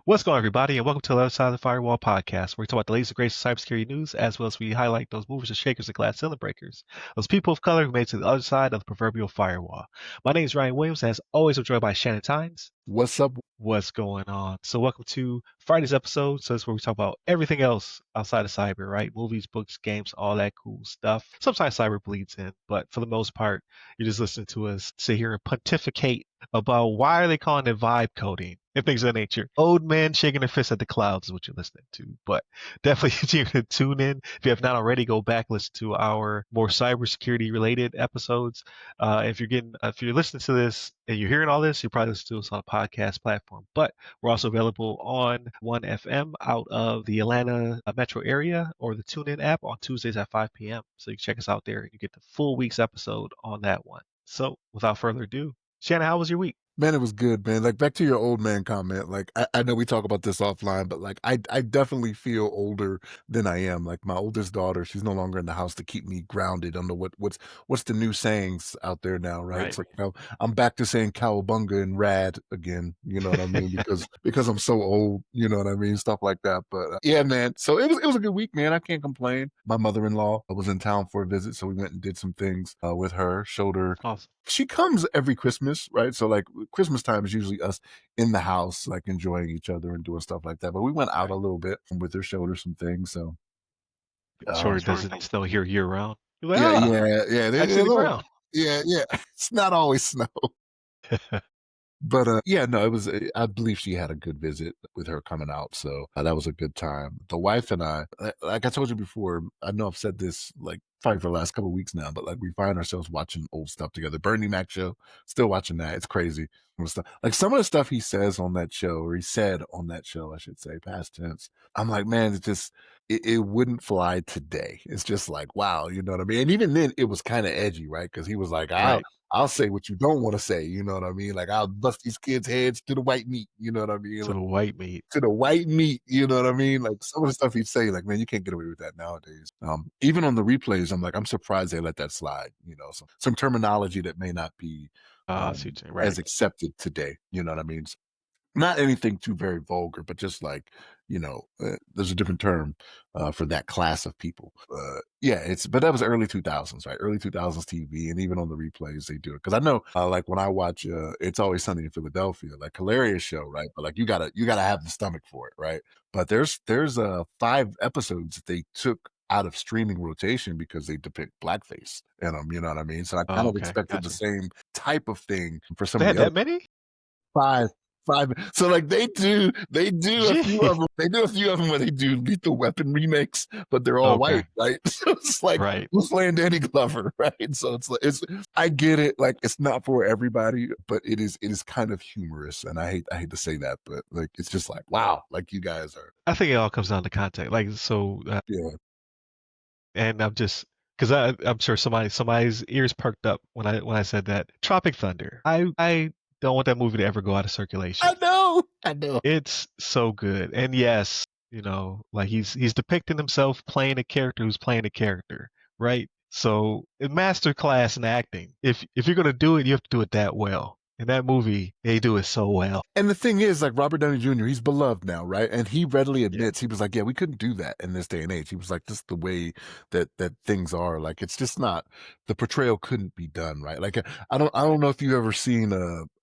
What's going on, everybody, and welcome to the Other Side of the Firewall podcast, where we talk about the latest and greatest cybersecurity news, as well as we highlight those movers and shakers and glass ceiling breakers, those people of color who made it to the other side of the proverbial firewall. My name is Ryan Williams, and as always, I'm joined by Shannon Tynes. What's up? What's going on? So welcome to Friday's episode. So that's where we talk about everything else outside of cyber, right? Movies, books, games, all that cool stuff. Sometimes cyber bleeds in, but for the most part, you're just listening to us sit here and pontificate about why are they calling it vibe coding and things of that nature. Old men shaking their fists at the clouds is what you're listening to. But definitely you can tune in. If you have not already, go back, listen to our more cybersecurity related episodes. If you're listening to this and you're hearing all this, you're probably listening to us on a podcast platform. But we're also available on 1FM out of the Atlanta metro area, or the TuneIn app on Tuesdays at 5 p.m. So you can check us out there and you get the full week's episode on that one. So without further ado, Shannon, how was your week? Man, it was good, man. Like, back to your old man comment. Like, I know we talk about this offline, but like, I definitely feel older than I am. Like, my oldest daughter, she's no longer in the house to keep me grounded. I don't know what's the new sayings out there now, right? It's like, I'm back to saying cowabunga and rad again. You know what I mean? Because I'm so old. You know what I mean? Stuff like that. But yeah, man. So it was a good week, man. I can't complain. My mother-in-law was in town for a visit, so we went and did some things with her. Showed her. Awesome. She comes every Christmas, right? So like Christmas time is usually us in the house, like enjoying each other and doing stuff like that. But we went out a little bit with her, showed her some things. So Sure, doesn't snow here year round. You're like, yeah. Actually, the ground. Yeah. It's not always snow. But yeah, no, it was. I believe she had a good visit with her coming out, so that was a good time. The wife and I, like I told you before, I know I've said this like probably for the last couple of weeks now, but like we find ourselves watching old stuff together. Bernie Mac show, still watching that. It's crazy. Like some of the stuff he says on that show, or he said on that show, I should say, past tense. I'm like, man, it's just. It wouldn't fly today. It's just like, wow, you know what I mean? And even then, it was kind of edgy, right? Because he was like, I'll say what you don't want to say, you know what I mean? Like, I'll bust these kids' heads to the white meat, you know what I mean? To the white meat. To the white meat, you know what I mean? Like, some of the stuff he'd say, like, man, you can't get away with that nowadays. Even on the replays, I'm like, I'm surprised they let that slide, you know? So, some terminology that may not be as accepted today, you know what I mean? So, not anything too very vulgar, but just like, you know, there's a different term for that class of people. But that was early 2000s, right? Early 2000s TV, and even on the replays they do it. Because I know, like when I watch It's Always Sunny in Philadelphia, like hilarious show, right? But like you gotta have the stomach for it, right? But there's 5 episodes that they took out of streaming rotation because they depict blackface in them, you know what I mean? So I kind of expected the same type of thing for some they of the had that many? 5. So like they do a few of them. They do a few of them where they do Lethal Weapon remakes, but they're all white, right? So it's like who's playing Danny Glover, right? So it's I get it, like it's not for everybody, but it is kind of humorous, and I hate to say that, but like it's just like wow, like you guys are. I think it all comes down to context, like so. Yeah. And I'm just because I'm sure somebody's ears perked up when I said that. Tropic Thunder. I don't want that movie to ever go out of circulation. I know. It's so good. And yes, you know, like he's depicting himself playing a character who's playing a character, right? So in masterclass in acting, if you're gonna do it, you have to do it that well. In that movie, they do it so well. And the thing is, like Robert Downey Jr., he's beloved now, right? And he readily admits, he was like, yeah, we couldn't do that in this day and age. He was like, just the way that things are, like, it's just not, the portrayal couldn't be done, right? Like, I don't know if you've ever seen,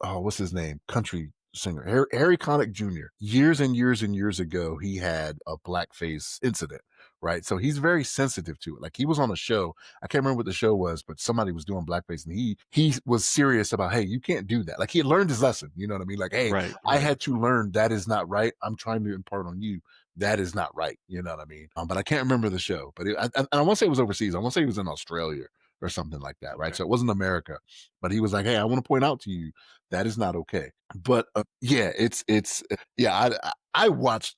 what's his name? Country singer, Harry Connick Jr. Years and years and years ago, he had a blackface incident, right? So he's very sensitive to it. Like he was on a show, I can't remember what the show was, but somebody was doing blackface and he was serious about, hey, you can't do that. Like he had learned his lesson, you know what I mean? Like, hey, I had to learn that is not right. I'm trying to impart on you. That is not right. You know what I mean? But I can't remember the show, but I want to say it was overseas. I want to say he was in Australia or something like that, right? So it wasn't America, but he was like, hey, I want to point out to you, that is not okay. But I watched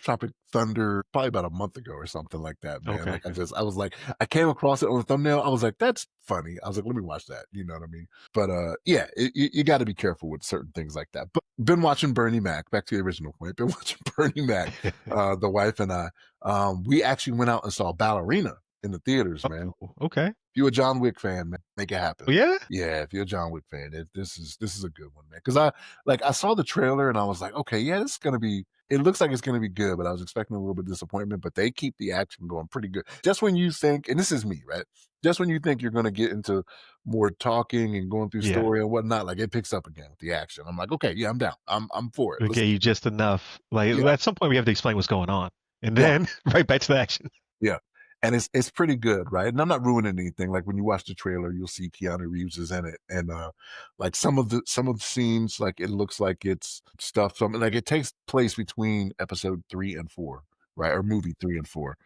Tropic Thunder probably about a month ago or something like that, man. Like I was like, I came across it on the thumbnail. I was like, that's funny. I was like, let me watch that. You know what I mean? But you got to be careful with certain things like that. But been watching Bernie Mac, back to the original point, been watching Bernie Mac, the wife and I, we actually went out and saw Ballerina in the theaters, man. Okay. you're a John Wick fan, man, make it happen. Oh yeah? Yeah, if you're a John Wick fan, this is a good one, man. Because I saw the trailer and I was like, okay, yeah, this is gonna be. It looks like it's gonna be good, but I was expecting a little bit of disappointment. But they keep the action going pretty good. Just when you think, and this is me, right? Just when you think you're gonna get into more talking and going through Yeah. story and whatnot, like it picks up again with the action. I'm like, okay, yeah, I'm down. I'm for it. It'll Let's get you just enough. Like yeah, at some point we have to explain what's going on. And yeah. then right back to the action. Yeah, and it's pretty good, right? And I'm not ruining anything, like, when you watch the trailer, you'll see Keanu Reeves is in it, and, like, some of the scenes, like, it looks like it's stuff from like, it takes place between episode 3 and 4, right? Or movie 3 and 4,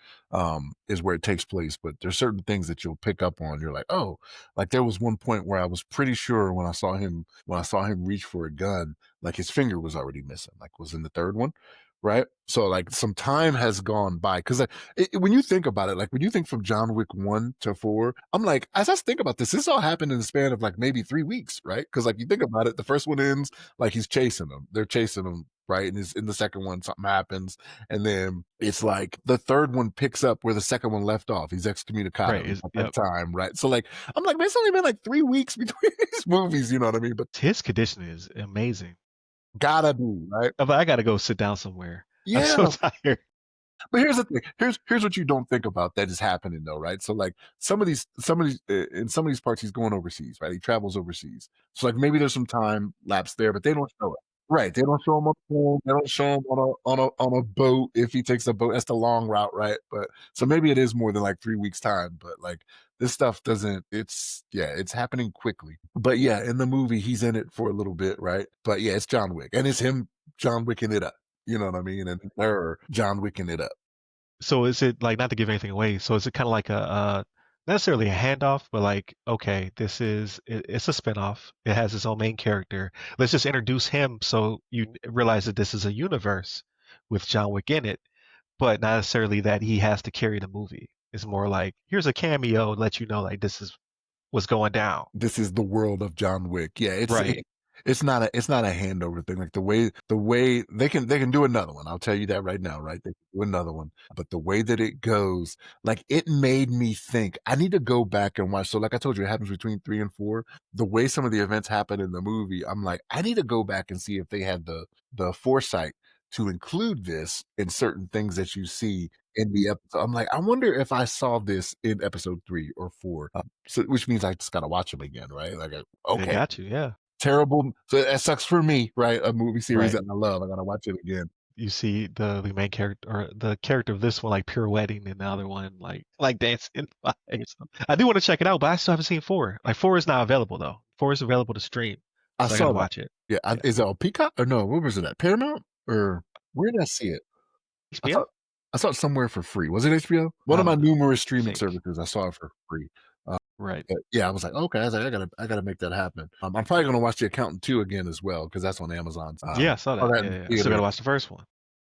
is where it takes place, but there's certain things that you'll pick up on, you're like, "Oh," like, there was one point where I was pretty sure when I saw him reach for a gun, like, his finger was already missing, like, was in the 3rd one, right? So, like, some time has gone by, 'cause when you think about it, like when you think from John Wick 1 to 4, I'm like, as I think about this all happened in the span of like maybe 3 weeks, right? Because like you think about it, the first one ends like he's chasing them. They're chasing him, right? And in the second one, something happens. And then it's like the third one picks up where the second one left off. He's Right. excommunicado Is at that yep. time, right? So like I'm like, man, it's only been like 3 weeks between these movies, you know what I mean? But His condition is amazing. gotta be, right? I'm like, I gotta go sit down somewhere. I'm so Yeah. tired. But here's the thing. Here's what you don't think about that is happening though, right? So like some of these in some of these parts he's going overseas, right? He travels overseas. So like maybe there's some time lapse there, but they don't show it. Right. They don't show him on a phone. They don't show him on a boat if he takes a boat. That's the long route, right? But so maybe it is more than like 3 weeks time, but like this stuff doesn't it's yeah, it's happening quickly. But yeah, in the movie he's in it for a little bit, right? But yeah, it's John Wick. And it's him John Wicking it up. You know what I mean? And her John Wicking it up. So is it like, not to give anything away, so is it kind of like not necessarily a handoff, but like, okay, it's a spinoff. It has its own main character. Let's just introduce him so you realize that this is a universe with John Wick in it, but not necessarily that he has to carry the movie. It's more like, here's a cameo, let you know like this is what's going down. This is the world of John Wick. Yeah, Right. it's not a handover thing. Like the way they can do another one. I'll tell you that right now, right? They can do another one. But the way that it goes, like it made me think I need to go back and watch. So like I told you, it happens between 3 and 4. The way some of the events happen in the movie, I'm like, I need to go back and see if they had the foresight to include this in certain things that you see in the episode. I'm like, I wonder if I saw this in episode 3 or 4. So, which means I just gotta watch them again, right? Like, They okay, got you, yeah. terrible. So that sucks for me, right? A movie series Right. that I love. I gotta watch it again. You see the main character, or the character of this one, like pirouetting, and the other one like dancing. I do want to check it out, but I still haven't seen 4. Like 4 is not available though. 4 is available to stream, I so I gotta saw that. watch it. Yeah, Yeah. is it on Peacock or no? Where was it at? Paramount or where did I see it? I HBO? thought I saw it somewhere for free. Was it HBO? One I of my don't know. numerous I streaming think. services. I saw it for free. Uh, Right. but yeah, I was like, okay. I was like, I gotta make that happen. I'm probably gonna watch The Accountant 2 again as well because that's on Amazon. Yeah, I saw Saw that. that Yeah, in yeah. I still theater. gotta watch the first one.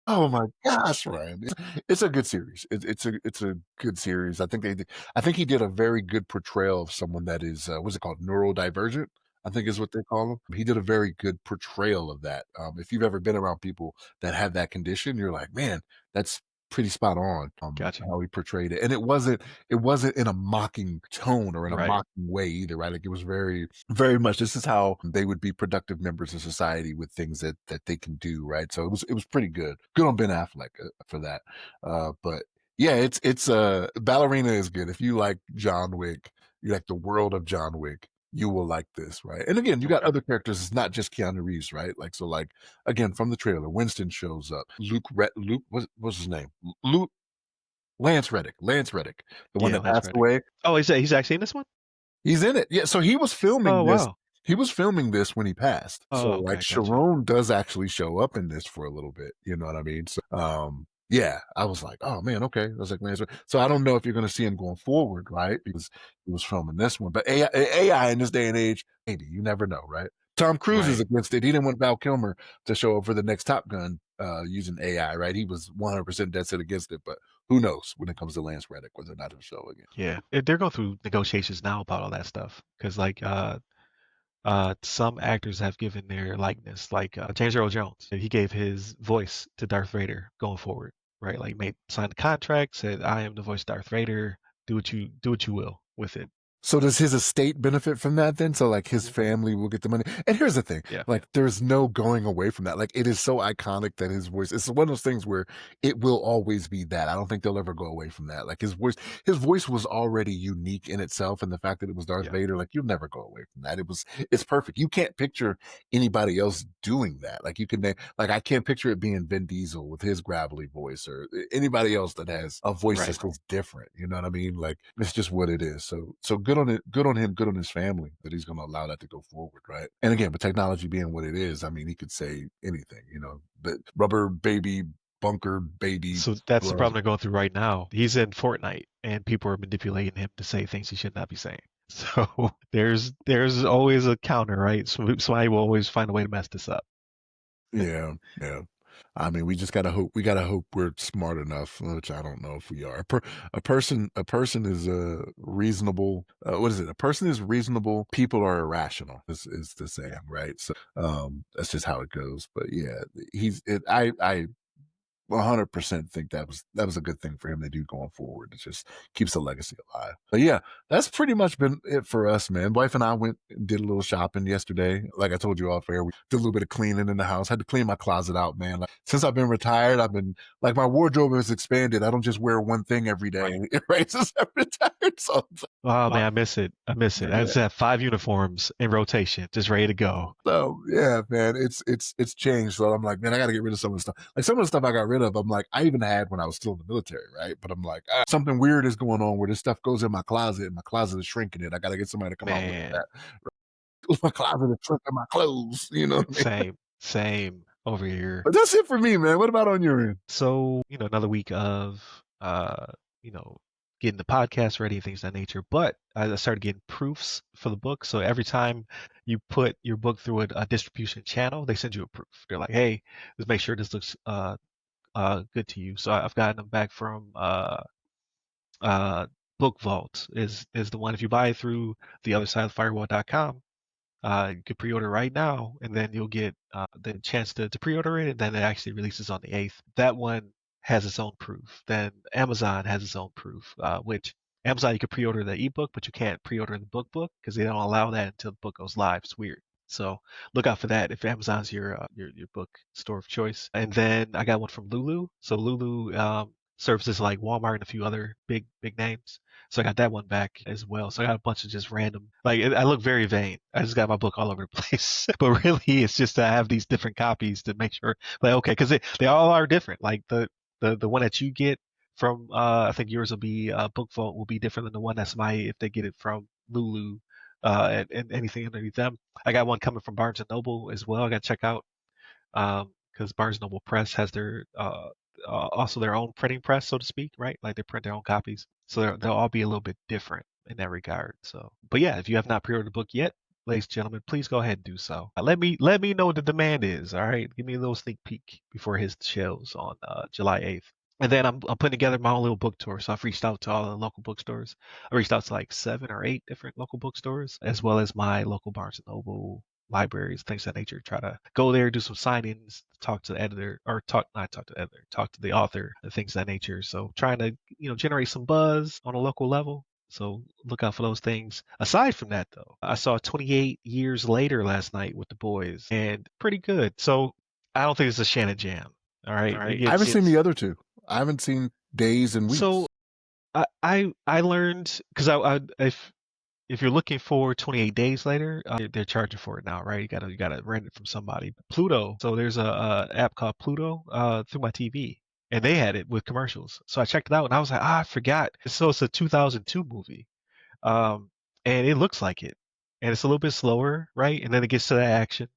Oh my gosh, Ryan! It's a good series. It's a good series. I think he did a very good portrayal of someone that is what's it called, neurodivergent. I think is what they call him. He did a very good portrayal of that. If you've ever been around people that have that condition, you're like, man, that's pretty spot on. Got you. How he portrayed it, and it wasn't in a mocking tone or in a Right. mocking way either, right? Like it was very very much this is how they would be productive members of society with things that they can do, right? So it was pretty good. Good on Ben Affleck for that. But yeah, it's Ballerina is good. If you like John Wick, you like the world of John Wick, you will like this, right? And again, you got Okay. other characters. It's not just Keanu Reeves, right? Like so, like again from the trailer, Winston shows up. Luke, what's his name? Luke Lance Reddick, the one Yeah, that Lance passed Reddick. away. Oh, he's actually in this one? He's in it. Yeah, so he was Oh, filming this. wow. He was filming this when he passed. So Oh, like okay, got you. Sharon does actually show up in this for a little bit. You know what I mean? So yeah, I was like, oh man, okay. I was like, man, so I don't know if you're gonna see him going forward, right? Because he was filming this one. But AI in this day and age, maybe you never know, right? Tom Cruise is Right. against it. He didn't want Val Kilmer to show up for the next Top Gun using AI, right? He was 100% dead set against it, but who knows when it comes to Lance Reddick whether or not he'll show again. Yeah. They're going through negotiations now about all that stuff, because like some actors have given their likeness, like James Earl Jones. He gave his voice to Darth Vader going forward, right? Like, made signed the contract, said, "I am the voice of Darth Vader. Do what you will with it." So does his estate benefit from that then? So like his Mhm. family will get the money. And here's the thing, Yeah, like there's no going away from that. Like it is so iconic that his voice, it's one of those things where it will always be that. I don't think they'll ever go away from that. Like his voice was already unique in itself. And the fact that it was Darth yeah, Vader, like you'll never go away from that. It's perfect. You can't picture anybody else doing that. Like you can like I can't picture it being Vin Diesel with his gravelly voice or anybody else that has a voice right. that's just different. You know what I mean? Like it's just what it is. So good on it, good on him, good on his family that he's gonna allow that to go forward, right? And again, with technology being what it is, I mean he could say anything, the rubber baby bunker baby So that's the glove. problem they're going through right now. He's in Fortnite, and people are manipulating him to say things he should not be saying. So there's always a counter, right? So somebody will always find a way to mess this up. Yeah, yeah. I mean, we just gotta hope. We gotta hope we're smart enough, which I don't know if we are. A person is reasonable. What is it? A person is reasonable. People are irrational. Is the saying, Yeah. right? So, that's just how it goes. But yeah, he's. It, I 100% think that was a good thing for him to do going forward. It just keeps the legacy alive. But yeah, that's pretty much been it for us, man. Wife and I went and did a little shopping yesterday. Like I told you off air, we did a little bit of cleaning in the house. Had to clean my closet out, man. Like since I've been retired, I've been like my wardrobe has expanded. I don't just wear one thing every day, Right. right? Since I'm retired, so it's Oh like, man, I miss it. I miss it. I yeah. just have 5 uniforms in rotation, just ready to go. So yeah, man, it's changed. So I'm like, man, I got to get rid of some of the stuff. Like some of the stuff I got rid of, I'm like, I even had when I was still in the military, right? But I'm like, something weird is going on where this stuff goes in my closet, and my closet is shrinking it. I got to get somebody to come out and look at Man, that. My closet is shrinking my clothes. You know what I mean? same over here. But that's it for me, man. What about on your end? So, another week of you know, getting the podcast ready and things of that nature. But I started getting proofs for the book. So every time you put your book through a distribution channel, they send you a proof. They're like, hey, let's make sure this looks good to you. So I've gotten them back from Book Vault is the one. If you buy it through the other side of firewall.com, you could pre-order right now, and then you'll get the chance to pre-order it, and then it actually releases on the 8th. That one has its own proof. Then Amazon has its own proof, which Amazon you could pre-order the ebook, but you can't pre-order the book because they don't allow that until the book goes live. It's weird. So look out for that if Amazon's your book store of choice. And then I got one from Lulu. So Lulu services like Walmart and a few other big names. So I got that one back as well. So I got a bunch of just random, like I look very vain. I just got my book all over the place. But really, it's just to have these different copies to make sure, like, okay, because they all are different. Like the one that you get from, I think yours will be Book Vault will be different than the one that's my if they get it from Lulu, and anything underneath them. I got one coming from Barnes and Noble as well. I got to check out because Barnes Noble Press has their also their own printing press, so to speak, right? Like they print their own copies, so they'll all be a little bit different in that regard. So, but yeah, if you have not pre-ordered the book yet, ladies and gentlemen, please go ahead and do so. Let me know what the demand is. All right, give me a little sneak peek before his shelves on July 8th. And then I'm putting together my own little book tour. So I've reached out to all the local bookstores. I reached out to like 7 or 8 different local bookstores, as well as my local Barnes and Noble, libraries, things of that nature. Try to go there, do some signings, talk to the editor, or not talk to the editor, talk to the author, and things of that nature. So trying to generate some buzz on a local level. So look out for those things. Aside from that, though, I saw 28 Years Later last night with the boys, and pretty good. So I don't think it's a Shannon jam. All right, it I haven't gets seen the other two. I haven't seen Days and so Weeks. I learned because if you're looking for 28 days later, they're charging for it now, right? You gotta rent it from somebody. Pluto. So there's a app called Pluto through my TV, and they had it with commercials. So I checked it out, and I was like, I forgot. So it's a 2002 movie, um, and it looks like it, and it's a little bit slower, right? And then it gets to the action.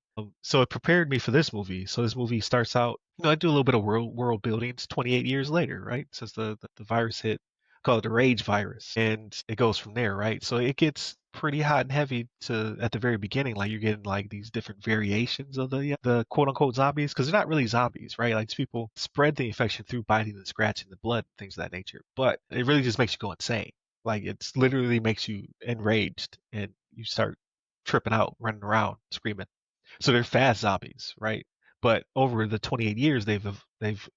So it prepared me for this movie. So this movie starts out, I do a little bit of world building. It's 28 years later, right? Since the virus hit, called it the rage virus, and it goes from there, right? So it gets pretty hot and heavy to at the very beginning, like you're getting like these different variations of the quote unquote zombies, because they're not really zombies, right? Like these people spread the infection through biting and scratching the blood, things of that nature. But it really just makes you go insane. Like it's literally makes you enraged, and you start tripping out, running around, screaming. So they're fast zombies, right? But over the 28 years, they've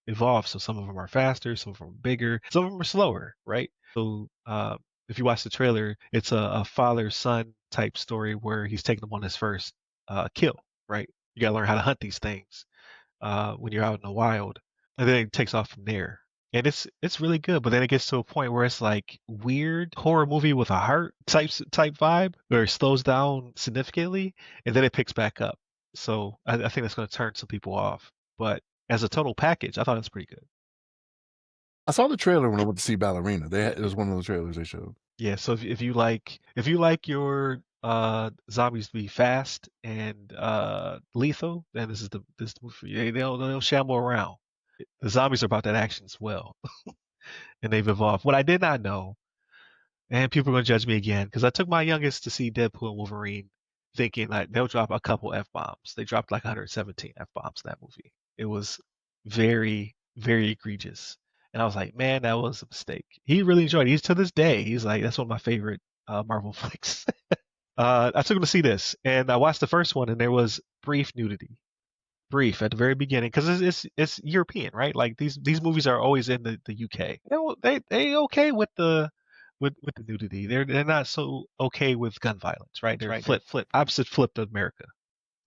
evolved. So some of them are faster, some of them are bigger, some of them are slower, right? So if you watch the trailer, it's a father son type story where he's taking them on his first kill. Right, you gotta learn how to hunt these things when you're out in the wild, and then it takes off from there. And it's really good, but then it gets to a point where it's like weird horror movie with a heart type vibe, where it slows down significantly, and then it picks back up. So I think that's going to turn some people off. But as a total package, I thought it was pretty good. I saw the trailer when I went to see Ballerina. It was one of the trailers they showed. Yeah. So if you like your zombies to be fast and lethal, then this is the movie for you. They don't shamble around. The zombies are about that action as well, and they've evolved. What I did not know, and people are gonna judge me again, because I took my youngest to see Deadpool and Wolverine, thinking like they'll drop a couple f bombs. They dropped like 117 f bombs in that movie. It was very very egregious, and I was like, man, that was a mistake. He really enjoyed it. He's to this day, he's like, that's one of my favorite Marvel flicks. I took him to see this, and I watched the first one, and there was brief nudity, brief at the very beginning, because it's European, right? Like these movies are always in the UK. They okay with with the nudity. They're not so okay with gun violence, right? They're opposite flipped of America.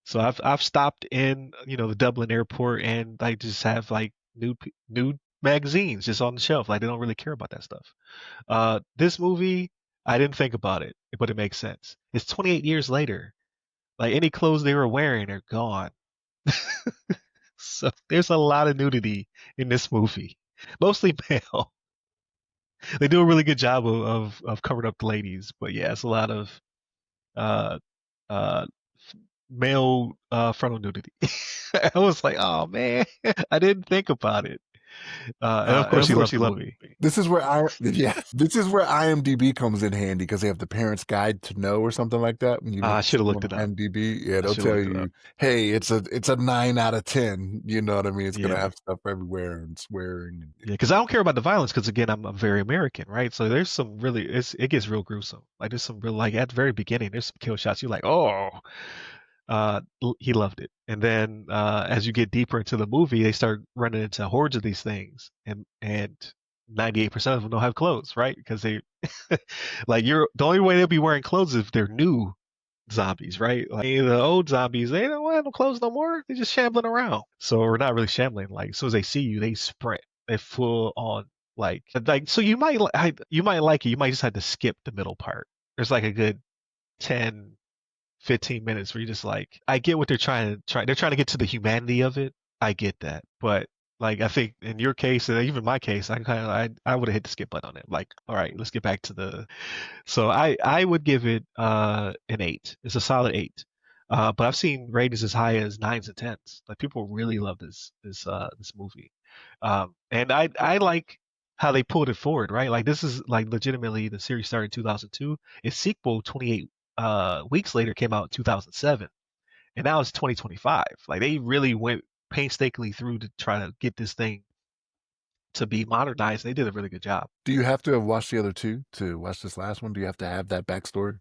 So I've stopped in the Dublin airport, and I just have like nude magazines just on the shelf. Like they don't really care about that stuff. This movie, I didn't think about it, but it makes sense. It's 28 years later. Like any clothes they were wearing are gone. So there's a lot of nudity in this movie, mostly male. They do a really good job of covering up the ladies, but yeah, it's a lot of uh, uh, male frontal nudity. I was like, oh man, I didn't think about it. And of And course, of he course, loved he the loved movie. it. This is where IMDb comes in handy because they have the parent's guide to know or something like that. When you look I at should have something looked on it up. IMDb, yeah, I they'll should have tell looked it up. you, hey, it's a 9 out of 10. You know what I mean? It's gonna Yeah, have stuff everywhere and swearing. yeah, because I don't care about the violence. Because again, I'm very American, right? So there's some really, it gets real gruesome. Like there's some real, like at the very beginning, there's some kill shots. You're like, oh, he loved it. And then as you get deeper into the movie, they start running into hordes of these things, and 98% of them don't have clothes, right? Because they like you're the only way they'll be wearing clothes if they're new zombies, right? Like the old zombies, they don't have no clothes no more. They're just shambling around. So we're not really shambling. Like as soon as they see you, they sprint. They full on like so you might like it. You might just have to skip the middle part. There's like a good 10 15 minutes where you're just like, I get what they're trying to get to the humanity of it. I get that. But like I think in your case and even my case, I would have hit the skip button on it. Like, all right, let's get back to the so I would give it an 8. It's a solid 8. But I've seen ratings as high as 9s and 10s. Like people really love this movie. And I like how they pulled it forward, right? Like this is like legitimately the series started in 2002. Its sequel 28 weeks later came out in 2007, and now it's 2025. Like they really went painstakingly through to try to get this thing to be modernized. They did a really good job. Do you have to have watched the other two to watch this last one? Do you have to have that backstory?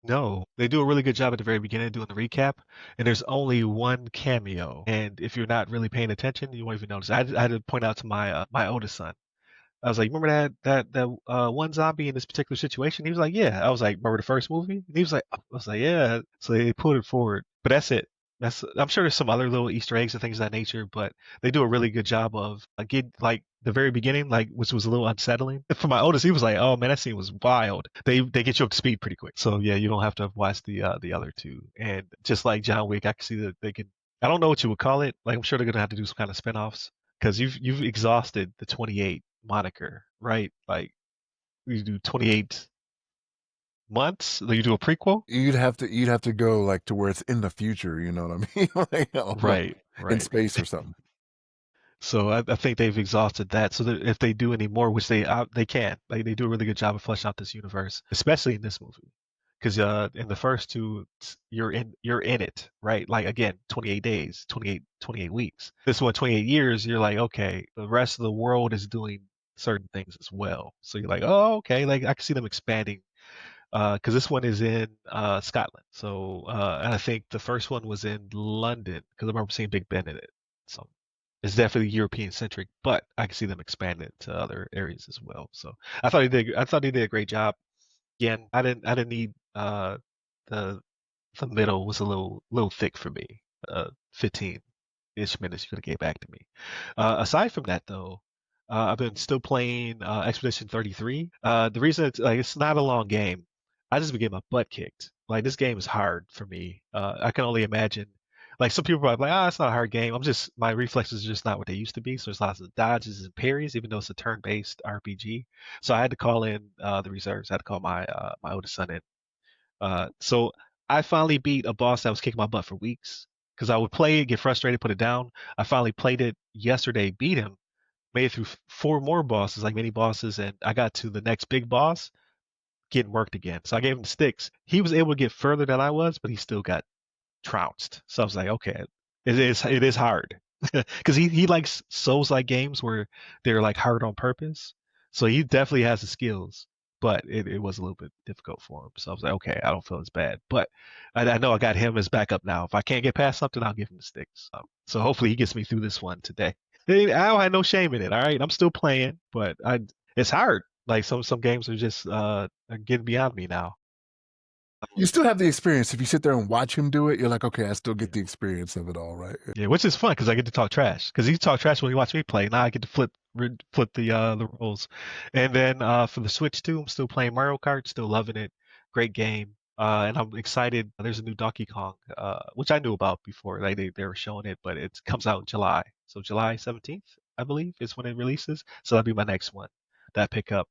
No, they do a really good job at the very beginning doing the recap, and there's only one cameo. And if you're not really paying attention, you won't even notice. I had to point out to my oldest son. I was like, remember that one zombie in this particular situation? He was like, yeah. I was like, remember the first movie? And he was like, I was like, yeah. So they put it forward, but that's it. I'm sure there's some other little Easter eggs and things of that nature, but they do a really good job of get like the very beginning, like which was a little unsettling. For my oldest, he was like, oh man, that scene was wild. They get you up to speed pretty quick. So yeah, you don't have to watch the other two. And just like John Wick, I can see that they can. I don't know what you would call it. Like I'm sure they're gonna have to do some kind of spinoffs because you've exhausted the 28 moniker, right? Like you do 28 months, like you do a prequel, You'd have to go like to where it's in the future. You know what I mean? Like right? in Right. space or something. So I think they've exhausted that. So that if they do any more, which they can, like they do a really good job of fleshing out this universe, especially in this movie. Because in the first two, you're in it, right? Like again, 28 days, 28 weeks. This one, 28 years. You're like, okay, the rest of the world is doing certain things as well. So you're like, oh, okay, like I can see them expanding. Because this one is in Scotland. So and I think the first one was in London because I remember seeing Big Ben in it. So It's definitely European centric, but I can see them expanding it to other areas as well. So I thought he did a great job. Again, I didn't need the the middle was a little thick for me. 15-ish minutes you could have gave back to me. Aside from that though, I've been still playing Expedition 33. The reason it's not a long game. I just been getting my butt kicked. Like this game is hard for me. I can only imagine. Like some people are like, it's not a hard game. My reflexes are just not what they used to be. So there's lots of dodges and parries, even though it's a turn-based RPG. So I had to call in the reserves. I had to call my oldest son in. So I finally beat a boss that was kicking my butt for weeks because I would play it, get frustrated, put it down. I finally played it yesterday, beat him, made it through four more bosses, like mini bosses, and I got to the next big boss, getting worked again. So I gave him the sticks. He was able to get further than I was, but he still got trounced. So I was like, okay, it is hard because he likes Souls like games where they're like hard on purpose. So he definitely has the skills, but it was a little bit difficult for him. So I was like, okay, I don't feel as bad, but I know I got him as backup now. If I can't get past something, I'll give him the sticks. So hopefully he gets me through this one today. I don't have no shame in it. All right, I'm still playing, but it's hard. Like some games are just are getting beyond me now. You still have the experience. If you sit there and watch him do it, you're like, okay, I still Yeah. get the experience of it all, right? Yeah, which is fun because I get to talk trash. Because he talk trash when he watch me play. Now I get to flip the roles. And then for the Switch too, I'm still playing Mario Kart. Still loving it. Great game. And I'm excited. There's a new Donkey Kong, which I knew about before. Like they were showing it, but it comes out in July. So July 17th, I believe, is when it releases. So that'll be my next one that I pick up.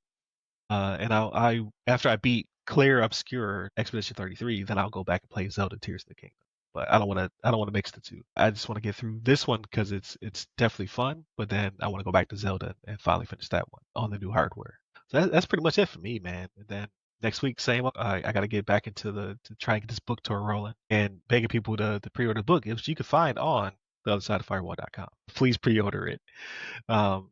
And I after I beat Clear Obscure Expedition 33, then I'll go back and play Zelda Tears of the Kingdom. But I don't want to mix the two. I just want to get through this one because it's definitely fun. But then I want to go back to Zelda and finally finish that one on the new hardware. So that's pretty much it for me, man. And then next week, same. I got to get back into to try and get this book tour rolling and begging people to pre-order the book, which you can find on the other side of firewall.com. Please pre-order it. Um,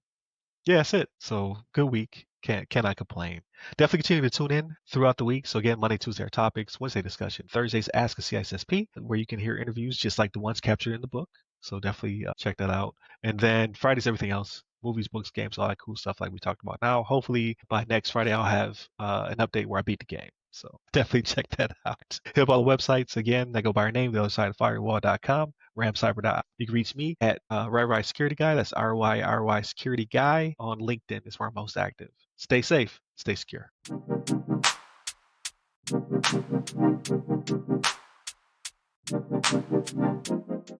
yeah, that's it. So good week. Cannot complain. Definitely continue to tune in throughout the week. So again, Monday, Tuesday are topics, Wednesday discussion, Thursdays Ask a CISSP, where you can hear interviews just like the ones captured in the book. So definitely check that out. And then Fridays, everything else, movies, books, games, all that cool stuff like we talked about. Now, hopefully by next Friday, I'll have an update where I beat the game. So definitely check that out. Hit up all the websites again that go by our name, the other side of firewall.com, ramcyber.com. You can reach me at RY Security Guy. That's RY Security Guy on LinkedIn is where I'm most active. Stay safe, stay secure.